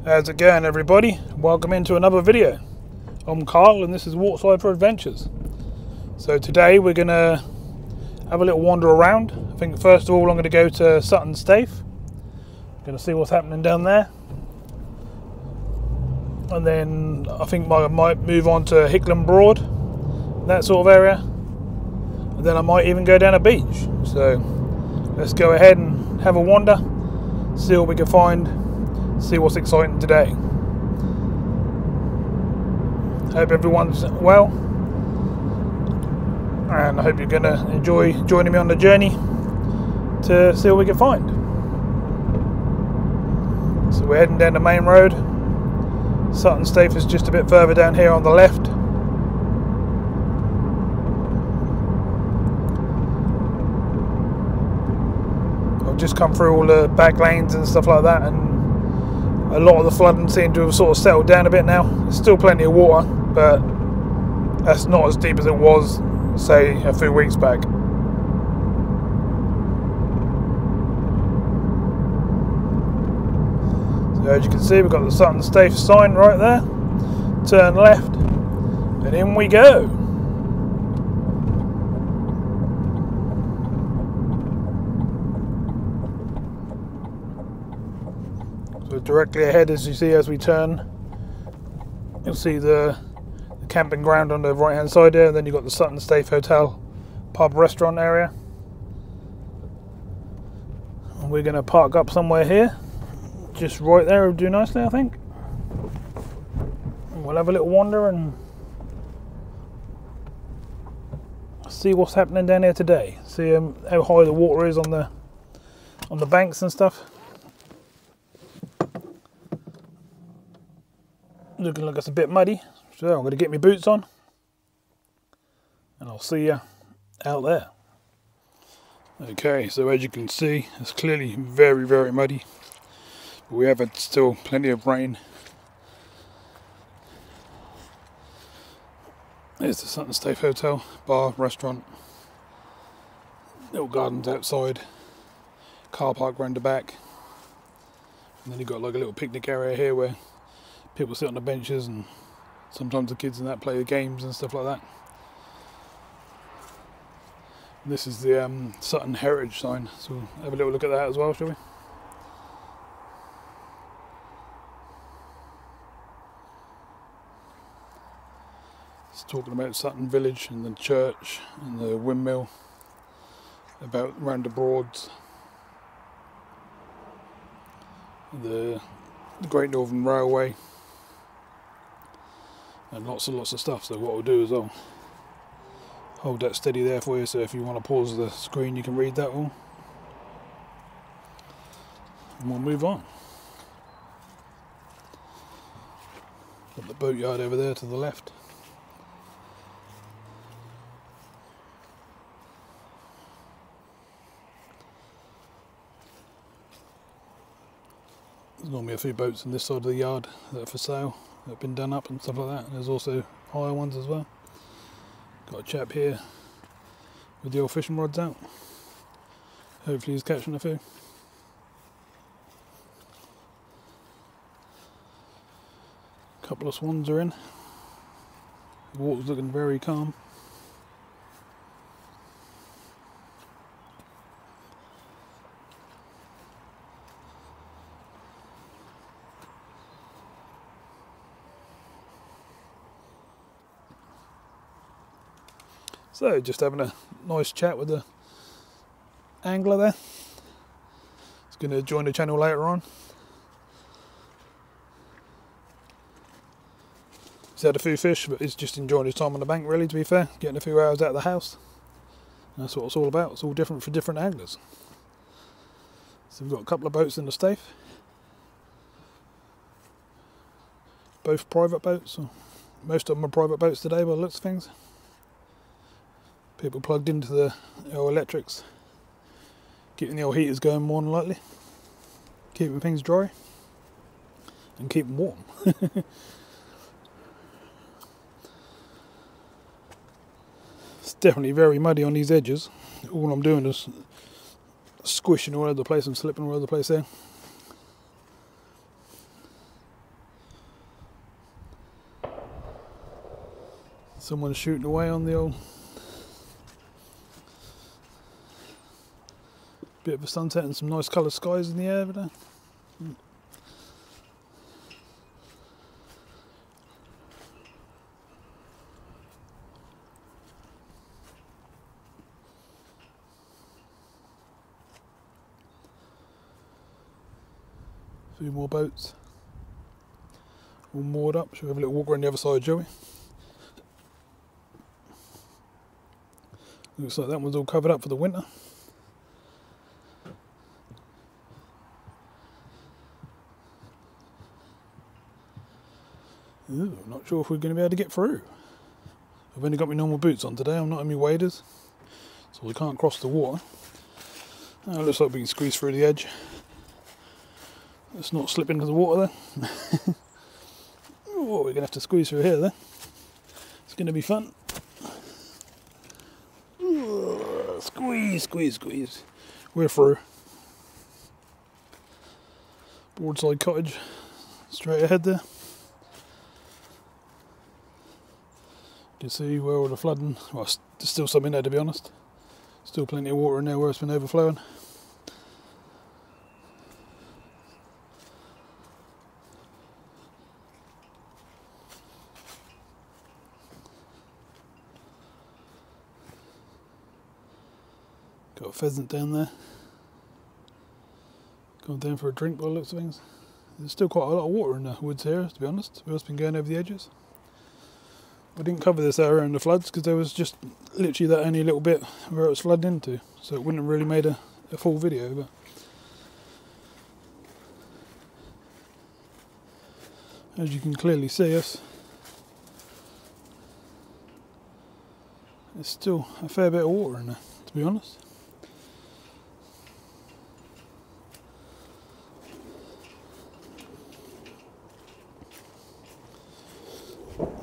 How's it going, everybody? Welcome into another video. I'm Carl and this is Waterside for Adventures. So today we're going to have a little wander around. I think first of all I'm going to go to Sutton staithe. Going to see what's happening down there. And then I think I might move on to Hickling Broad, that sort of area. And then I might even go down a beach. So let's go ahead and have a wander, see what we can find. See what's exciting today. Hope everyone's well, and I hope you're going to enjoy joining me on the journey to see what we can find. So we're heading down the main road. Sutton staithe is just a bit further down here on the left. I've just come through all the back lanes and stuff like that, and a lot of the flooding seemed to have sort of settled down a bit now. There's still plenty of water, but that's not as deep as it was, say, a few weeks back. So as you can see, we've got the Sutton staithe sign right there. Turn left, and in we go. So directly ahead, as you see, as we turn, you'll see the camping ground on the right hand side there, and then you've got the Sutton staithe Hotel pub restaurant area. And we're going to park up somewhere here, just right there. It'll do nicely, I think. And we'll have a little wander and see what's happening down here today. See how high the water is on the banks and stuff. Looking like it's a bit muddy, so I'm going to get my boots on and I'll see you out there. Okay, so as you can see, it's clearly very, very muddy, but we have had still plenty of rain. There's the Sutton staithe Hotel, bar, restaurant, little gardens outside, car park round the back, and then you've got like a little picnic area here where people sit on the benches, and sometimes the kids and that play the games and stuff like that. And this is the Sutton Heritage sign, so we'll have a little look at that as well, shall we? It's talking about Sutton Village and the church and the windmill, about round the Broads, the Great Northern Railway, and lots and lots of stuff. So what we'll do is I'll hold that steady there for you, so if you want to pause the screen you can read that all, and we'll move on. Got the boatyard over there to the left. There's normally a few boats in this side of the yard that are for sale, that have been done up and stuff like that. And there's also higher ones as well. Got a chap here with the old fishing rods out. Hopefully he's catching a few. A couple of swans are in. The water's looking very calm. So just having a nice chat with the angler there. He's going to join the channel later on. He's had a few fish, but he's just enjoying his time on the bank, really, to be fair. Getting a few hours out of the house. And that's what it's all about. It's all different for different anglers. So we've got a couple of boats in the staithe. Both private boats. Most of them are private boats today by the looks of things. People plugged into the electrics, keeping the old heaters going more than likely, keeping things dry and keeping warm. It's definitely very muddy on these edges. All I'm doing is squishing all over the place and slipping all over the place there. Someone's shooting away on the old bit of a sunset and some nice coloured skies in the air over there. A few more boats all moored up. Shall we have a little walk around the other side, shall we? Looks like that one's all covered up for the winter. Ooh, not sure if we're going to be able to get through. I've only got my normal boots on today, I'm not in my waders, so we can't cross the water. It looks like we can squeeze through the edge. Let's not slip into the water there. Oh, we're going to have to squeeze through here then. It's going to be fun. Squeeze, squeeze, squeeze. We're through. Broadside cottage, straight ahead there. You can see where all the flooding, well, there's still some in there to be honest. Still plenty of water in there where it's been overflowing. Got a pheasant down there. Gone down for a drink by the looks of things. There's still quite a lot of water in the woods here, to be honest. We've just been going over the edges. We didn't cover this area in the floods because there was just literally that only little bit where it was flooding into, so it wouldn't have really made a full video. But as you can clearly see us, there's still a fair bit of water in there, to be honest.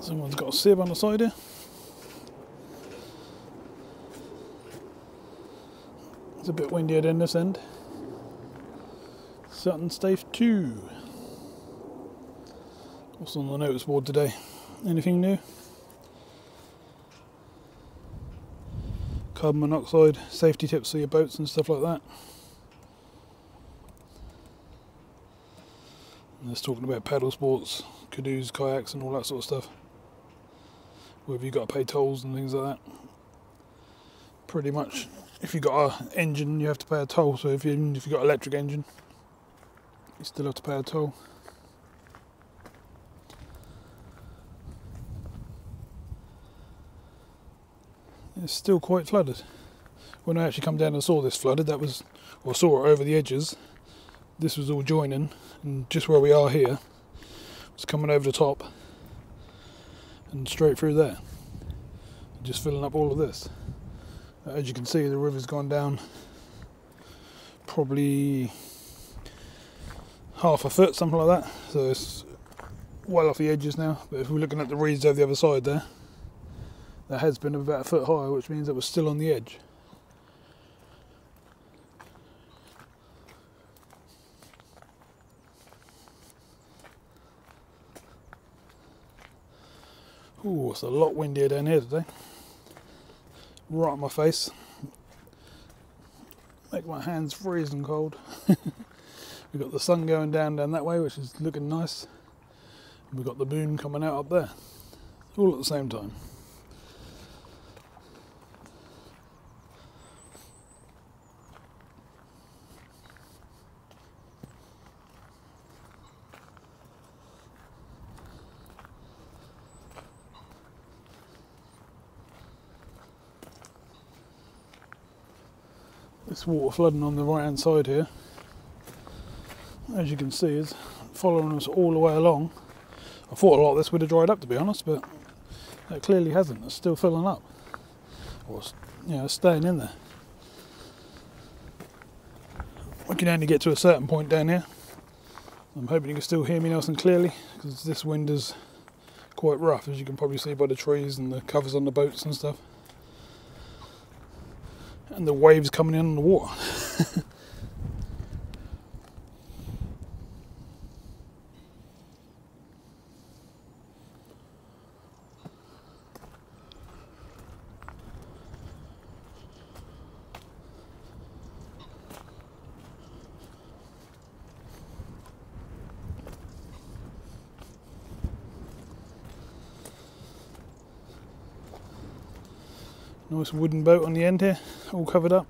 Someone's got a sieve on the side here. It's a bit windier than this end. Sutton staithe 2. What's on the notice board today? Anything new? Carbon monoxide, safety tips for your boats and stuff like that. And it's talking about paddle sports, canoes, kayaks and all that sort of stuff. Whether you've got to pay tolls and things like that. Pretty much, if you've got an engine, you have to pay a toll. So if you've got an electric engine, you still have to pay a toll. It's still quite flooded. When I actually come down and saw this flooded, that was, or saw it over the edges, this was all joining, and just where we are here, it's coming over the top and straight through there, just filling up all of this. As you can see, the river's gone down probably half a foot, something like that, so it's well off the edges now. But if we're looking at the reeds over the other side there, that has been about a foot high, which means it was still on the edge. Ooh, it's a lot windier down here today. Right on my face. Make my hands freezing cold. We've got the sun going down that way, which is looking nice. And we've got the moon coming out up there. All at the same time. This water flooding on the right hand side here, as you can see, is following us all the way along. I thought a lot of this would have dried up, to be honest, but it clearly hasn't. It's still filling up, or staying in there. We can only get to a certain point down here. I'm hoping you can still hear me nice and clearly, because this wind is quite rough, as you can probably see by the trees and the covers on the boats and stuff. And the waves coming in on the water. Nice wooden boat on the end here, all covered up.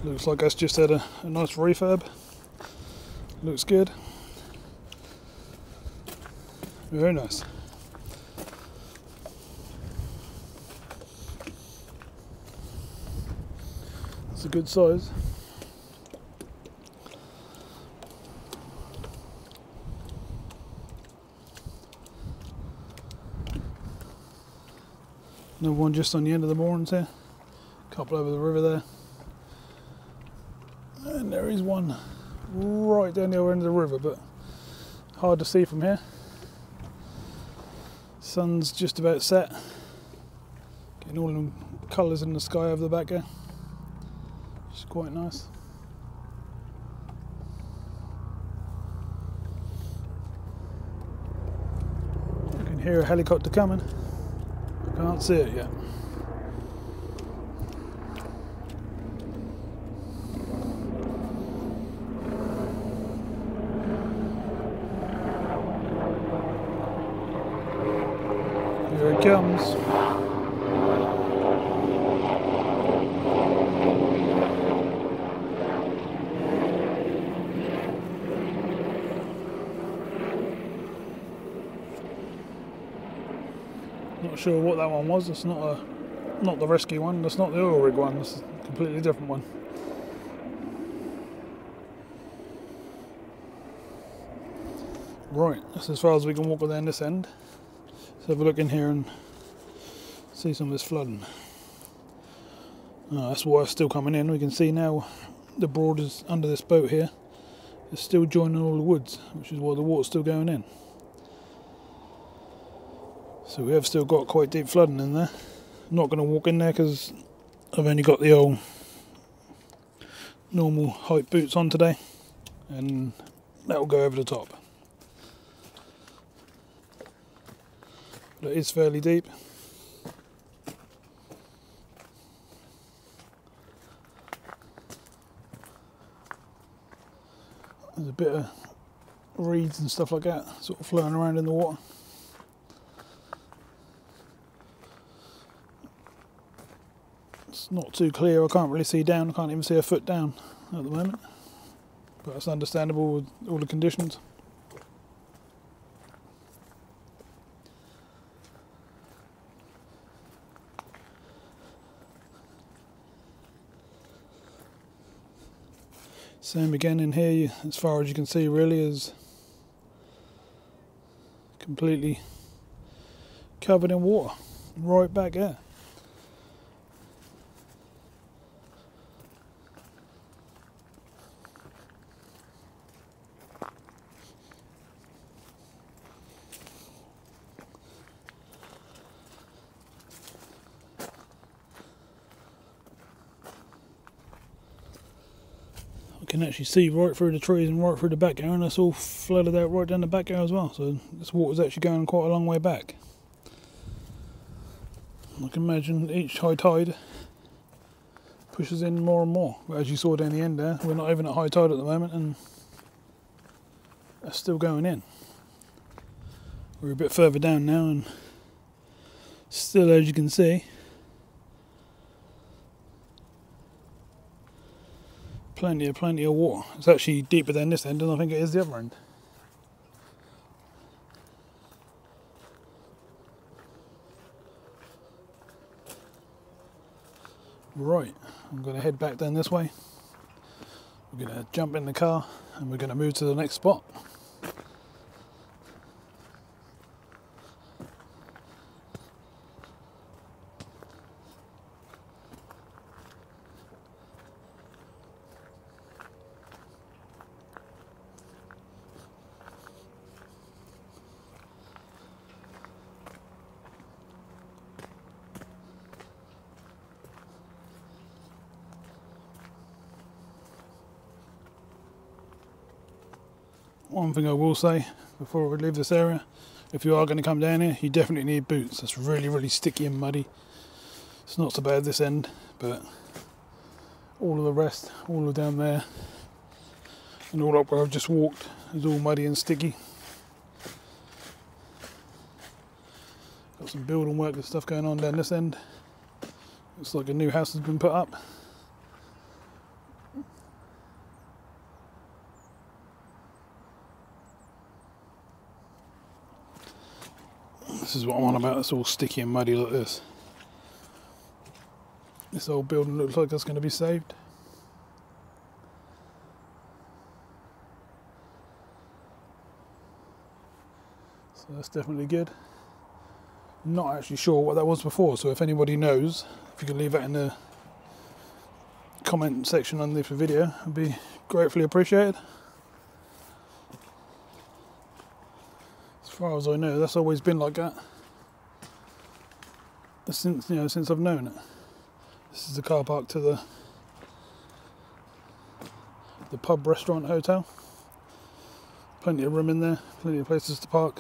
Looks like that's just had a nice refurb. Looks good. Very nice. It's a good size. Another one just on the end of the moorings here. A couple over the river there. And there is one right down the other end of the river, but hard to see from here. Sun's just about set. Getting all the colours in the sky over the back there. It's quite nice. I can hear a helicopter coming. I can't see it yet. Here it comes. Not sure what that one was. It's not the rescue one. That's not the oil rig one. It's a completely different one. Right, that's as far as we can walk down this end. Let's have a look in here and see some of this flooding. Oh, that's water still coming in. We can see now the Broad is under this boat here. It's still joining all the woods, which is why the water's still going in. So we have still got quite deep flooding in there. I'm not going to walk in there because I've only got the old normal height boots on today, and that will go over the top. But it is fairly deep. There's a bit of reeds and stuff like that sort of floating around in the water. It's not too clear. I can't really see down. I can't even see a foot down at the moment, but that's understandable with all the conditions. Same again in here, as far as you can see really, is completely covered in water right back there. Can actually see right through the trees and right through the back there, and that's all flooded out right down the back there as well, so this water's actually going quite a long way back. I can imagine each high tide pushes in more and more, but as you saw down the end there, we're not even at high tide at the moment and that's still going in. We're a bit further down now and still, as you can see, plenty of water. It's actually deeper than this end, and I think it is the other end. Right, I'm going to head back down this way. We're going to jump in the car and we're going to move to the next spot. One thing I will say before we leave this area, if you are going to come down here, you definitely need boots. It's really sticky and muddy. It's not so bad this end, but all of the rest, all of down there and all up where I've just walked, is all muddy and sticky. Got some building work and stuff going on down this end. Looks like a new house has been put up. This is what I'm on about. It's all sticky and muddy like this. This old building looks like it's going to be saved. So that's definitely good. Not actually sure what that was before, so if anybody knows, if you can leave that in the comment section underneath the video, it'd be gratefully appreciated. As far as I know, that's always been like that since I've known it. This is the car park to the pub, restaurant, hotel. Plenty of room in there, plenty of places to park.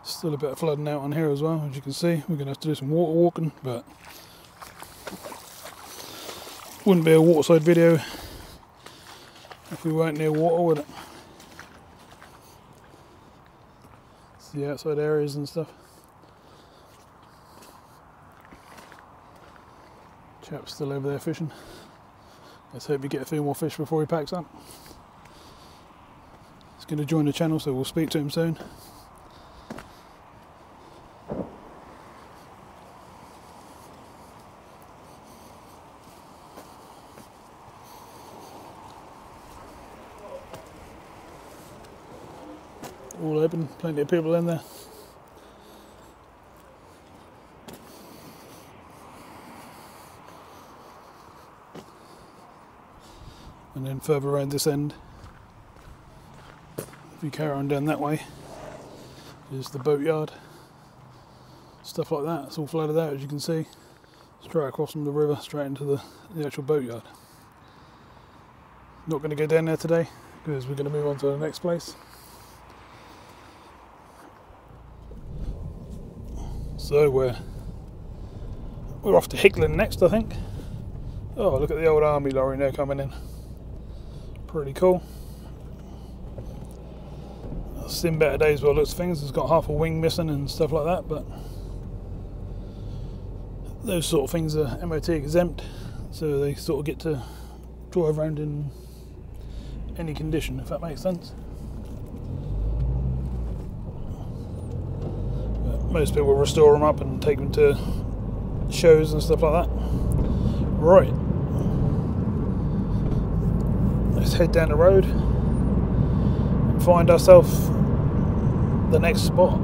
Still a bit of flooding out on here as well, as you can see. We're going to have to do some water walking, but wouldn't be a Waterside video if we weren't near water, would it? It's the outside areas and stuff. Chap's still over there fishing. Let's hope we get a few more fish before he packs up. He's going to join the channel, so we'll speak to him soon. All open, plenty of people in there. And then further around this end, if you carry on down that way, is the boatyard. Stuff like that, it's all flooded out, as you can see. Straight across from the river, straight into the actual boatyard. Not going to go down there today, because we're going to move on to the next place. So we're off to Hickling next, I think. Oh, look at the old Army Lorry now coming in. Pretty cool. I've seen better days by the looks of things. It's got half a wing missing and stuff like that, but those sort of things are MOT exempt, so they sort of get to drive around in any condition, if that makes sense. Most people restore them up and take them to shows and stuff like that. Right, let's head down the road and find ourselves the next spot.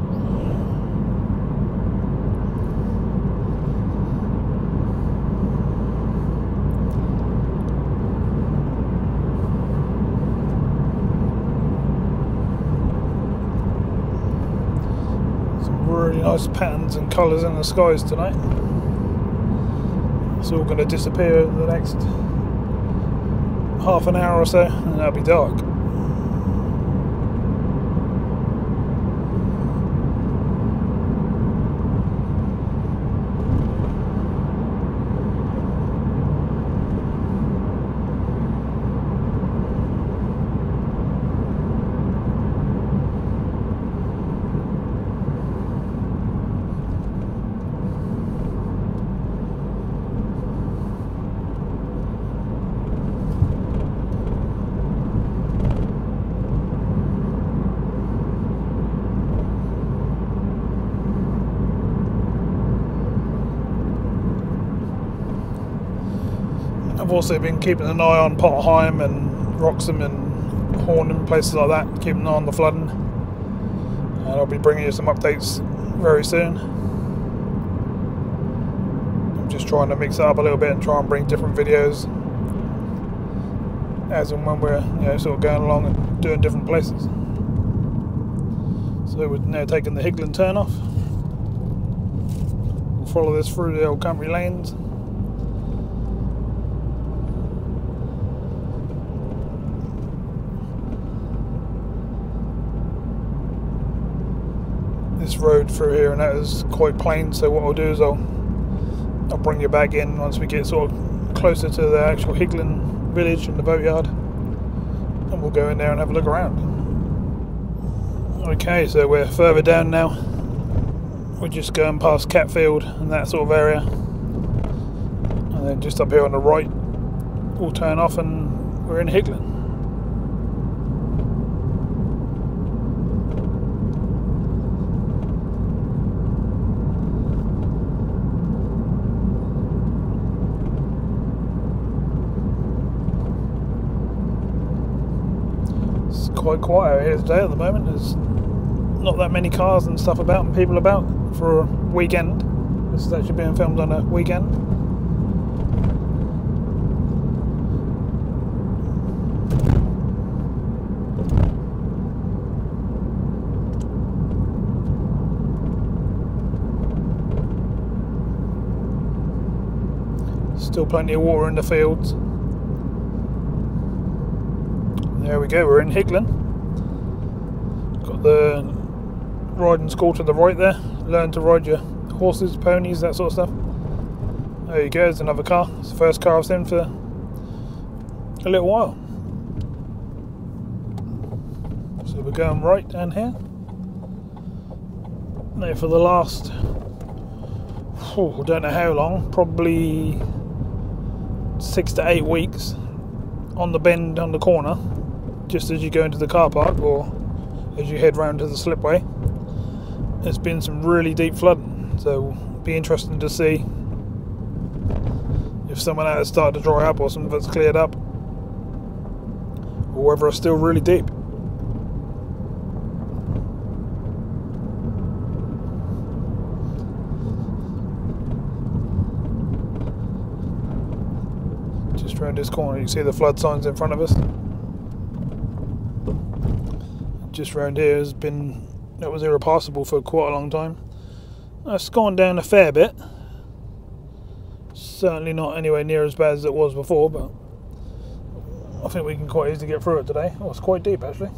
Really nice patterns and colours in the skies tonight. It's all going to disappear in the next half an hour or so, and that'll be dark. I've also been keeping an eye on Potterheim and Wroxham and Horn, places like that, keeping an eye on the flooding. And I'll be bringing you some updates very soon. I'm just trying to mix it up a little bit and try and bring different videos as and when we're sort of going along and doing different places. So we're now taking the Hickling turn off. We'll follow this through the old country lanes. This road through here and that is quite plain, so what I'll do is I'll bring you back in once we get sort of closer to the actual Hickling village and the boatyard, and we'll go in there and have a look around. Okay, so we're further down now. We're just going past Catfield and that sort of area, and then just up here on the right we'll turn off and we're in Hickling. It's quite quiet here today at the moment. There's not that many cars and stuff about and people about for a weekend. This is actually being filmed on a weekend. Still plenty of water in the fields. There we go, we're in Hickling. Got the riding school to the right there. Learn to ride your horses, ponies, that sort of stuff. There you go, there's another car. It's the first car I've seen for a little while. So we're going right down here. Now for the last, I don't know how long, probably 6 to 8 weeks, on the bend on the corner, just as you go into the car park or as you head round to the slipway, there's been some really deep flooding. So it'll be interesting to see if some of that has started to dry up or some of it's cleared up, or whether it's still really deep. Around this corner you can see the flood signs in front of us. Just round here has been, that was irrepassable for quite a long time. It's gone down a fair bit, certainly not anywhere near as bad as it was before, but I think we can quite easily get through it today. Oh, it's quite deep actually.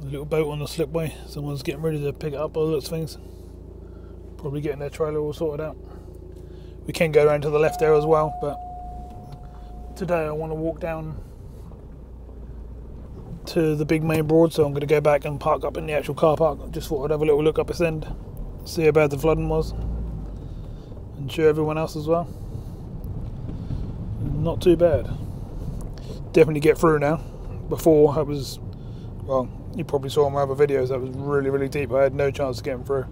A little boat on the slipway. Someone's getting ready to pick it up by the looks of things. Probably getting their trailer all sorted out. We can go around to the left there as well, but today I want to walk down to the big main broad, so I'm going to go back and park up in the actual car park. I just thought I'd have a little look up this end, see how bad the flooding was, and show everyone else as well. Not too bad. Definitely get through now. Before I was, well, you probably saw in my other videos, that was really, really deep. I had no chance of getting through.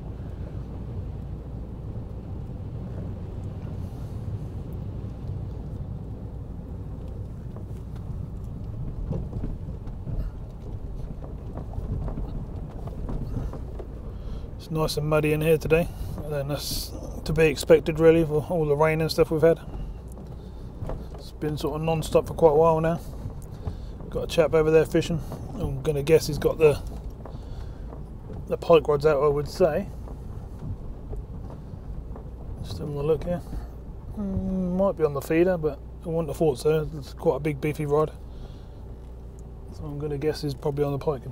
It's nice and muddy in here today, and that's to be expected really for all the rain and stuff we've had. It's been sort of non-stop for quite a while now. Got a chap over there fishing. I'm going to guess he's got the pike rods out, I would say. Just having a look here. Might be on the feeder, but I wouldn't have thought so. It's quite a big beefy rod. So I'm going to guess he's probably on the pike.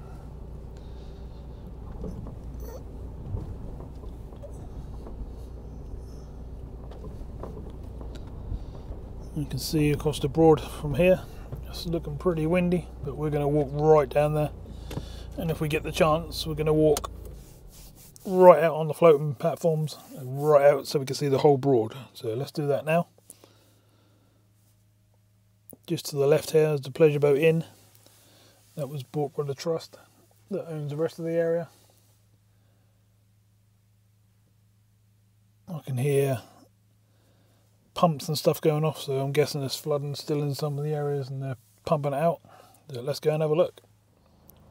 You can see across the broad from here. It's looking pretty windy, but we're going to walk right down there, and if we get the chance we're going to walk right out on the floating platforms and right out so we can see the whole broad. So let's do that now. Just to the left here is the pleasure boat inn that was bought by the trust that owns the rest of the area. I can hear pumps and stuff going off, so I'm guessing there's flooding still in some of the areas and they're pumping it out. So let's go and have a look.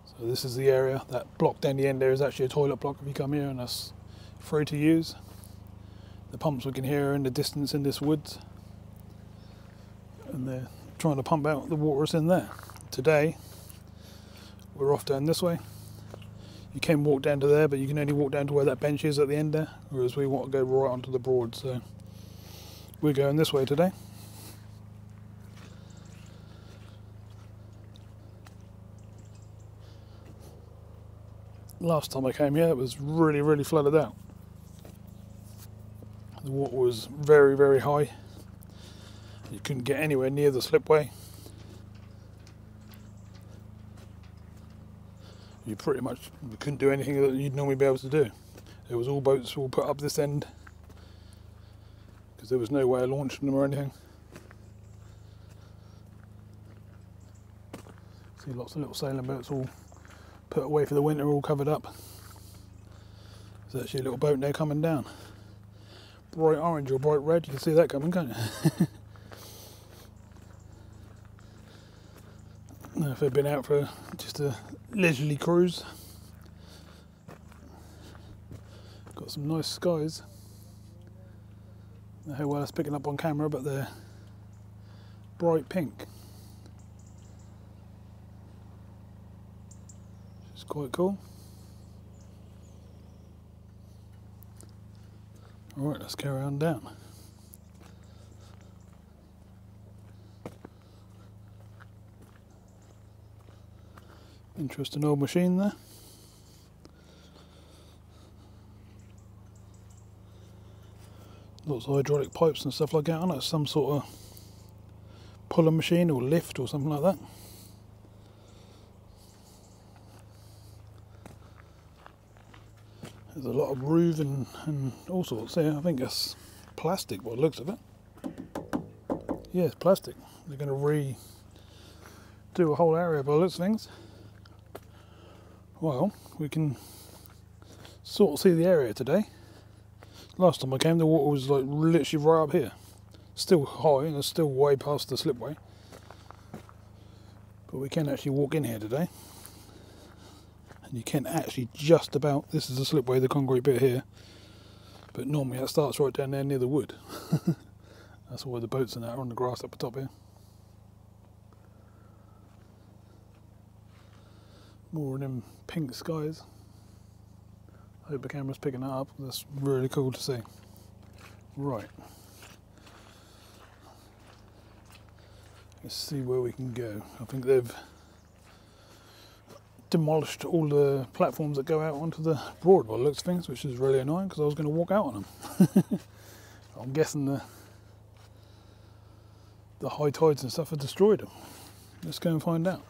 So this is the area. That block down the end there is actually a toilet block if you come here, and that's free to use. The pumps we can hear are in the distance in this woods, and they're trying to pump out the water that's in there. Today we're off down this way. You can walk down to there, but you can only walk down to where that bench is at the end there, whereas we want to go right onto the Broad, so we're going this way today. Last time I came here it was really flooded out. The water was very high. You couldn't get anywhere near the slipway. You couldn't do anything that you'd normally be able to do. There was all boats all put up this end because there was no way of launching them or anything. See lots of little sailing boats all put away for the winter, all covered up. There's actually a little boat there coming down. Bright orange or bright red, you can see that coming, can't you? If they've been out for just a leisurely cruise. Got some nice skies. I don't know how well it's picking up on camera, but they're bright pink. It's quite cool. Alright, let's carry on down. Interesting old machine there. Lots of hydraulic pipes and stuff like that on it. Some sort of puller machine or lift or something like that. There's a lot of groove and all sorts there. I think that's plastic by the looks of it. Yeah, it's plastic. They're going to redo a whole area by the looks of things. Well, we can sort of see the area today. Last time I came, the water was like literally right up here. Still high and it's still way past the slipway. But we can actually walk in here today. And you can actually just about, this is the slipway, the concrete bit here. But normally that starts right down there near the wood. That's why the boats and that are on the grass up the top here. More of them pink skies. I hope the camera's picking that up. That's really cool to see. Right. Let's see where we can go. I think they've demolished all the platforms that go out onto the Broad by the looks of things, which is really annoying because I was going to walk out on them. I'm guessing the high tides and stuff have destroyed them. Let's go and find out.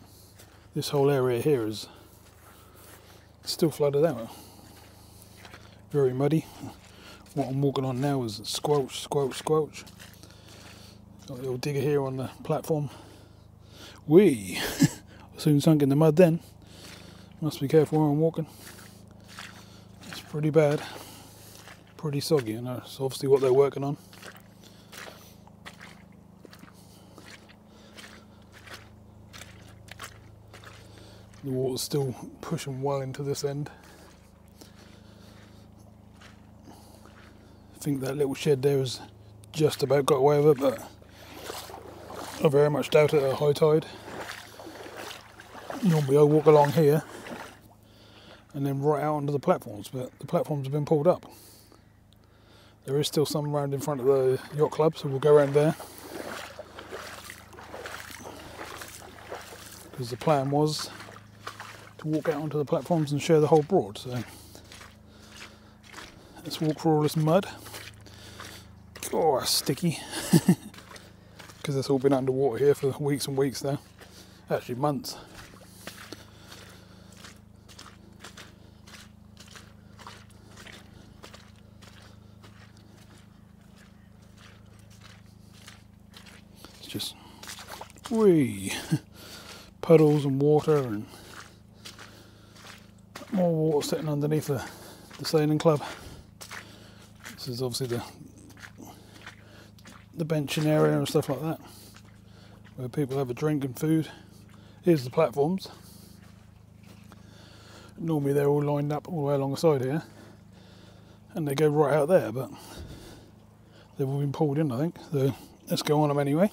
This whole area here is still flooded out. Very muddy. What I'm walking on now is squelch. Got a little digger here on the platform. Whee! Soon sunk in the mud then. Must be careful where I'm walking. It's pretty bad. Pretty soggy, and that's obviously what they're working on. The water's still pushing well into this end. I think that little shed there has just about got away with it, but I very much doubt it at a high tide. Normally I walk along here and then right out onto the platforms, but the platforms have been pulled up. There is still some around in front of the yacht club, so we'll go around there. Because the plan was to walk out onto the platforms and share the whole Broad, so let's walk through all this mud. Oh, that's sticky. Because it's all been underwater here for weeks and weeks now. Actually months. It's just whee, puddles and water and more water sitting underneath the sailing club. This is obviously the benching area and stuff like that, where people have a drink and food. Here's the platforms. Normally they're all lined up all the way along the side here, and they go right out there, but they've all been pulled in, I think. So let's go on them anyway.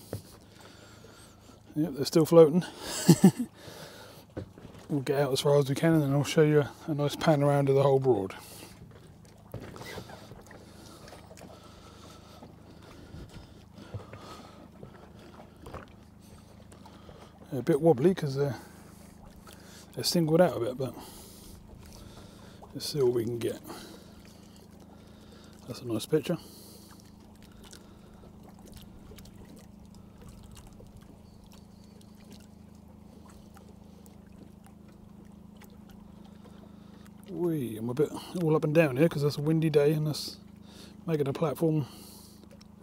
Yep, they're still floating. we'll get out as far as we can, and then I'll show you a nice pan around of the whole Broad. A bit wobbly because they're singled out a bit, but let's see what we can get. That's a nice picture. I'm a bit all up and down here because it's a windy day and that's making the platform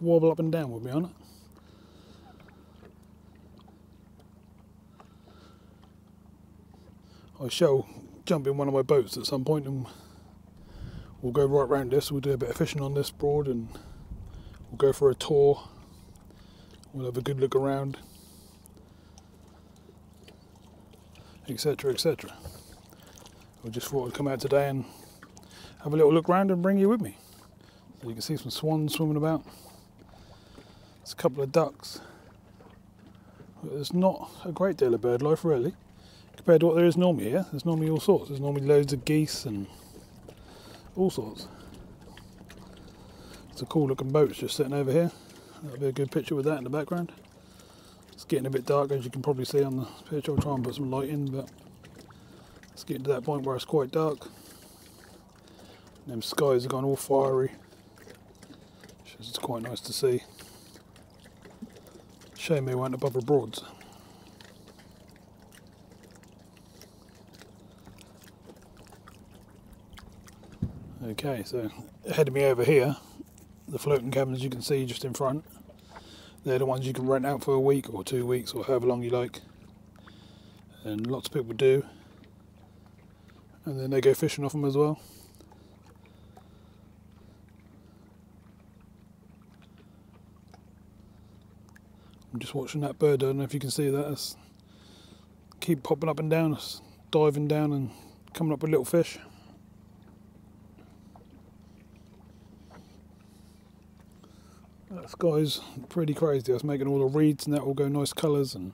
wobble up and down with me on it. I shall jump in one of my boats at some point and we'll go right round this. We'll do a bit of fishing on this Broad and we'll go for a tour. We'll have a good look around, etc, etc. I just thought I'd come out today and have a little look around and bring you with me. So you can see some swans swimming about. There's a couple of ducks. There's not a great deal of bird life really, compared to what there is normally here. There's normally all sorts. There's normally loads of geese and all sorts. It's a cool looking boat just sitting over here. That'll be a good picture with that in the background. It's getting a bit dark as you can probably see on the picture. I'll try and put some light in, but it's getting to that point where it's quite dark. And them skies have gone all fiery, which is quite nice to see. Shame they weren't above the Broads. Okay, so ahead of me over here, the floating cabins you can see just in front, they're the ones you can rent out for a week or 2 weeks or however long you like. And lots of people do. And then they go fishing off them as well. I'm just watching that bird. I don't know if you can see that. It's keep popping up and down, it's diving down and coming up with little fish. That sky's pretty crazy. It's making all the reeds and that all go nice colours and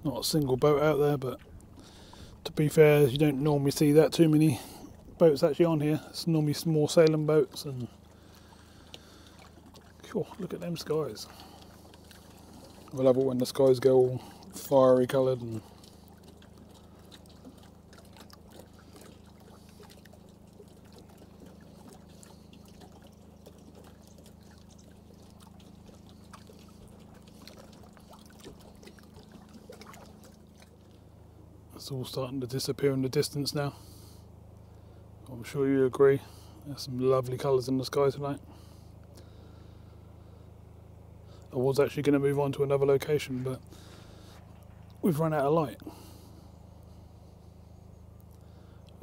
not a single boat out there, but to be fair, you don't normally see that too many boats actually on here. It's normally small sailing boats and oh, look at them skies. I love it when the skies go all fiery coloured and it's all starting to disappear in the distance now. I'm sure you agree. There's some lovely colours in the sky tonight. I was actually going to move on to another location, but we've run out of light.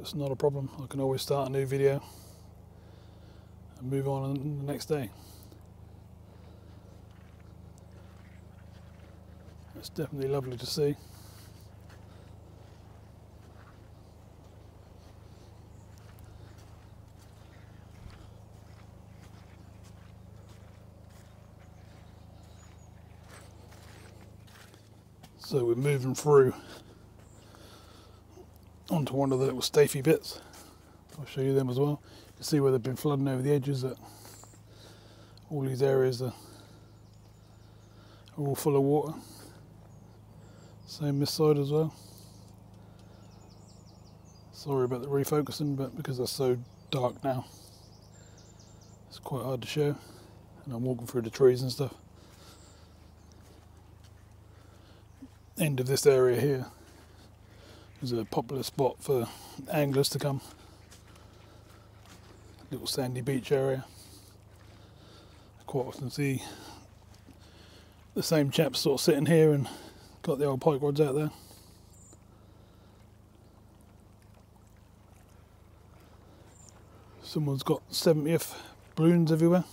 It's not a problem. I can always start a new video and move on the next day. It's definitely lovely to see. So we're moving through onto one of the little staithe bits. I'll show you them as well. You can see where they've been flooding over the edges. That all these areas are all full of water. Same this side as well. Sorry about the refocusing, but because it's so dark now, it's quite hard to show. And I'm walking through the trees and stuff. End of this area here is a popular spot for anglers to come. Little sandy beach area. I quite often see the same chaps sort of sitting here and got the old pike rods out there. Someone's got 70th balloons everywhere.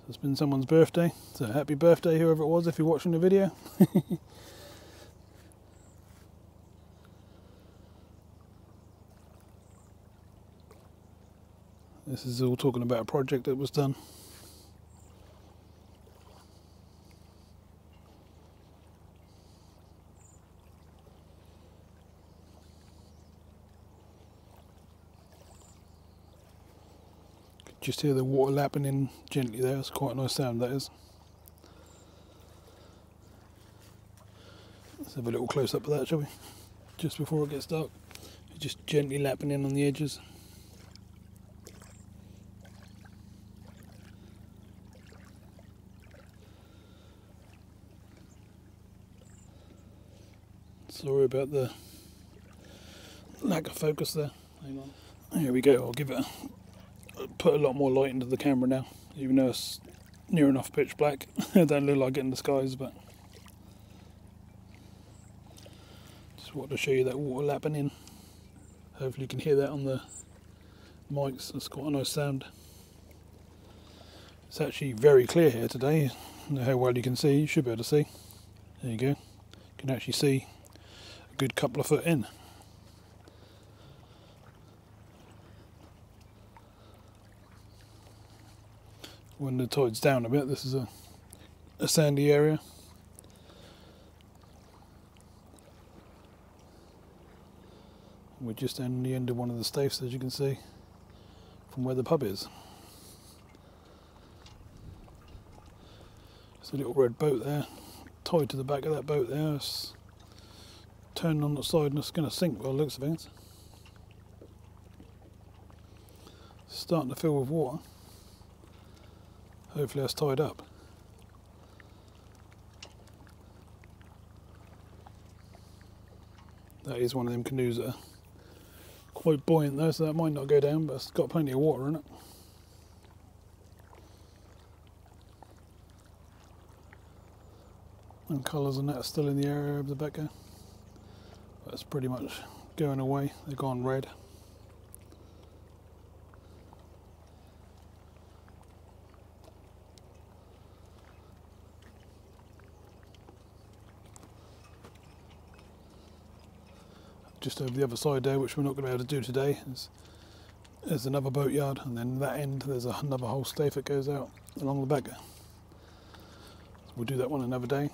It's been someone's birthday, so happy birthday whoever it was if you're watching the video. This is all talking about a project that was done. Just hear the water lapping in gently there. It's quite a nice sound, that is. Let's have a little close up of that, shall we? Just before it gets dark. Just gently lapping in on the edges. Sorry about the lack of focus there. Hang on. Here we go. I'll give it put a lot more light into the camera now, even though it's near enough pitch black. It don't look like it in the skies, but just wanted to show you that water lapping in. Hopefully you can hear that on the mics. It's quite a nice sound. It's actually very clear here today. I don't know how well you can see. You should be able to see. There you go. You can actually see a good couple of foot in. When the tide's down a bit, this is a sandy area. We're just down the end of one of the staithes, as you can see from where the pub is. There's a little red boat there, tied to the back of that boat there. It's turning on the side and it's going to sink by the looks of things. It's starting to fill with water. Hopefully that's tied up. That is one of them canoes that are quite buoyant though, so that might not go down, but it's got plenty of water in it. And colours on that are still in the area of the back there. That's pretty much going away. They've gone red. Just over the other side there, which we're not going to be able to do today, there's another boatyard, and then that end there's another whole staithe that goes out along the back. So we'll do that one another day.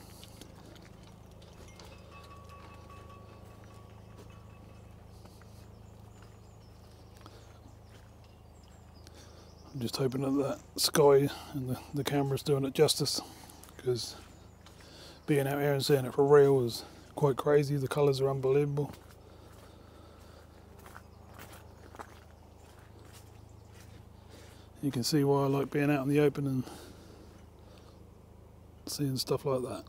I'm just hoping that that sky and the camera's doing it justice, because being out here and seeing it for real is quite crazy. The colours are unbelievable. You can see why I like being out in the open and seeing stuff like that.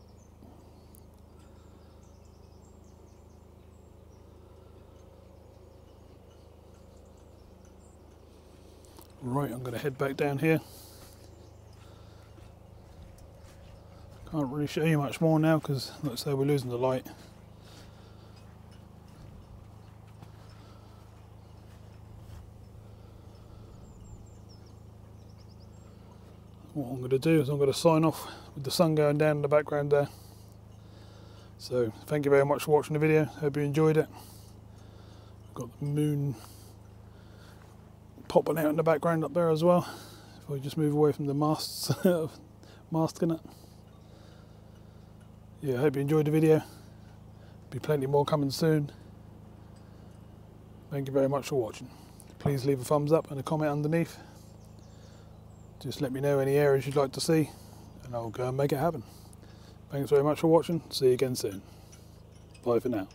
Right, I'm going to head back down here. Can't really show you much more now because, like I say, we're losing the light. What I'm going to do is I'm going to sign off with the sun going down in the background there. So thank you very much for watching the video. Hope you enjoyed it. Got the moon popping out in the background up there as well. If I just move away from the masts, masking it. Yeah, I hope you enjoyed the video. Be plenty more coming soon. Thank you very much for watching. Please leave a thumbs up and a comment underneath. Just let me know any areas you'd like to see and I'll go and make it happen. Thanks very much for watching. See you again soon. Bye for now.